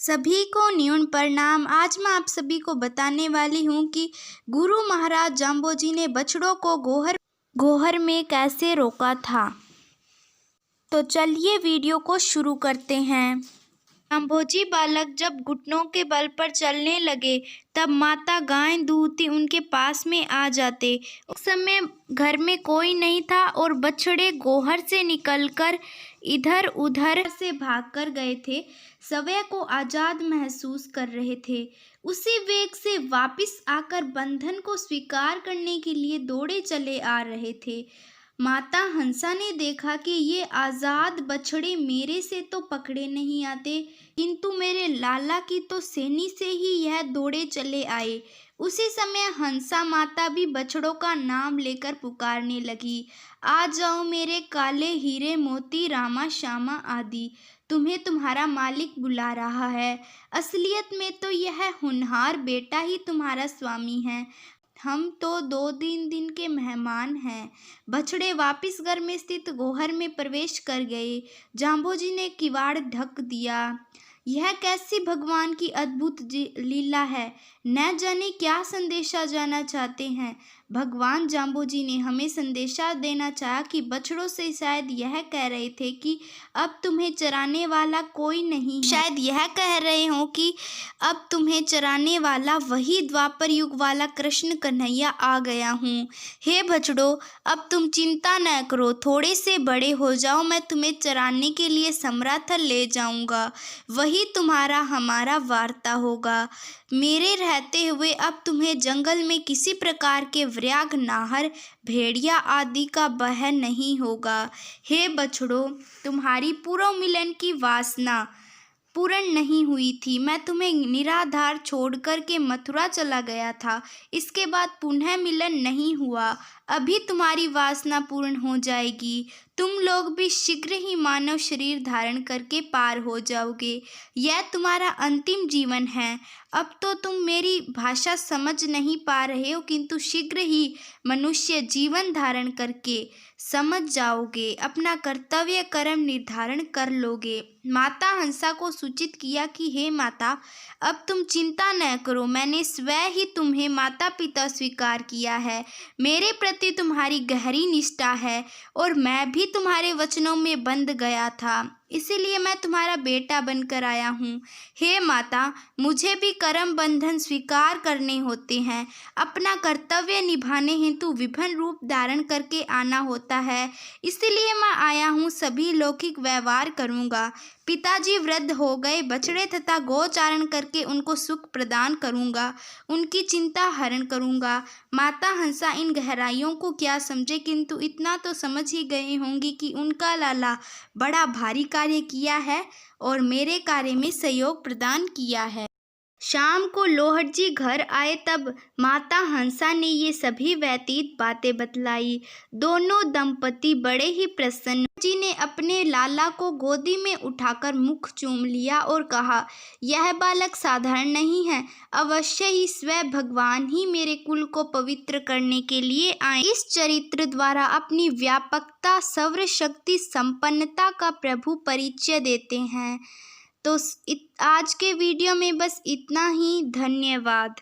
सभी को न्यून प्रणाम। आज मैं आप सभी को बताने वाली हूँ कि गुरु महाराज जाम्बोजी ने बछड़ों को गोहर में कैसे रोका था। तो चलिए वीडियो को शुरू करते हैं। जाम्बोजी बालक जब घुटनों के बल पर चलने लगे तब माता गाय दूहती उनके पास में आ जाते। उस समय घर में कोई नहीं था और बछड़े गोहर से निकलकर इधर उधर से भागकर गए थे। स्वयं को आज़ाद महसूस कर रहे थे। उसी वेग से वापस आकर बंधन को स्वीकार करने के लिए दौड़े चले आ रहे थे। माता हंसा ने देखा कि ये आज़ाद बछड़े मेरे से तो पकड़े नहीं आते, किंतु मेरे लाला की तो सेनी से ही यह दौड़े चले आए। उसी समय हंसा माता भी बछड़ों का नाम लेकर पुकारने लगी, आ जाओ मेरे काले हीरे मोती रामा श्यामा आदि, तुम्हें तुम्हारा मालिक बुला रहा है। असलियत में तो यह होनहार बेटा ही तुम्हारा स्वामी है। हम तो 2-3 दिन के मेहमान हैं। बछड़े वापिस घर में स्थित गोहर में प्रवेश कर गए। जाम्बोजी ने किवाड़ ढक दिया। यह कैसी भगवान की अद्भुत लीला है। न जाने क्या संदेशा जाना चाहते हैं। भगवान जाम्बोजी ने हमें संदेशा देना चाहा कि बछड़ों से शायद यह कह रहे थे कि अब तुम्हें चराने वाला कोई नहीं है। शायद यह कह रहे हो कि अब तुम्हें चराने वाला वही द्वापर युग वाला कृष्ण कन्हैया आ गया हूँ। हे बछड़ों, अब तुम चिंता न करो, थोड़े से बड़े हो जाओ, मैं तुम्हें चराने के लिए समराथल ले जाऊँगा। वही तुम्हारा हमारा वार्ता होगा। मेरे रहते हुए अब तुम्हें जंगल में किसी प्रकार के व्याघ्र, नाहर, भेड़िया आदि का भय नहीं होगा। हे बछड़ों, तुम्हारी पूर्व मिलन की वासना पूर्ण नहीं हुई थी। मैं तुम्हें निराधार छोड़कर के मथुरा चला गया था। इसके बाद पुनः मिलन नहीं हुआ। अभी तुम्हारी वासना पूर्ण हो जाएगी। तुम लोग भी शीघ्र ही मानव शरीर धारण करके पार हो जाओगे। यह तुम्हारा अंतिम जीवन है। अब तो तुम मेरी भाषा समझ नहीं पा रहे हो, किंतु शीघ्र ही मनुष्य जीवन धारण करके समझ जाओगे, अपना कर्तव्य कर्म निर्धारण कर लोगे। माता हंसा को सूचित किया कि हे माता, अब तुम चिंता न करो, मैंने स्वयं ही तुम्हें माता पिता स्वीकार किया है। मेरे प्रति तुम्हारी गहरी निष्ठा है और मैं भी तुम्हारे वचनों में बंध गया था, इसीलिए मैं तुम्हारा बेटा बनकर आया हूँ। हे माता, मुझे भी कर्म बंधन स्वीकार करने होते हैं। अपना कर्तव्य निभाने हेतु विभिन्न रूप धारण करके आना होता है, इसलिए मैं आया हूँ। सभी लौकिक व्यवहार करूँगा। पिताजी वृद्ध हो गए, बछड़े तथा गोचारण करके उनको सुख प्रदान करूँगा, उनकी चिंता हरण करूँगा। माता हंसा इन गहराइयों को क्या समझे, किंतु इतना तो समझ ही गए होंगी कि उनका लाला बड़ा भारी कार्य किया है और मेरे कार्य में सहयोग प्रदान किया है। शाम को लोहड़ जी घर आए तब माता हंसा ने ये सभी व्यतीत बातें बतलाई। दोनों दंपति बड़े ही प्रसन्न। जी ने अपने लाला को गोदी में उठाकर मुख चूम लिया और कहा, यह बालक साधारण नहीं है, अवश्य ही स्वयं भगवान ही मेरे कुल को पवित्र करने के लिए आए। इस चरित्र द्वारा अपनी व्यापकता, सर्वशक्ति, संपन्नता का प्रभु परिचय देते हैं। तो आज के वीडियो में बस इतना ही। धन्यवाद।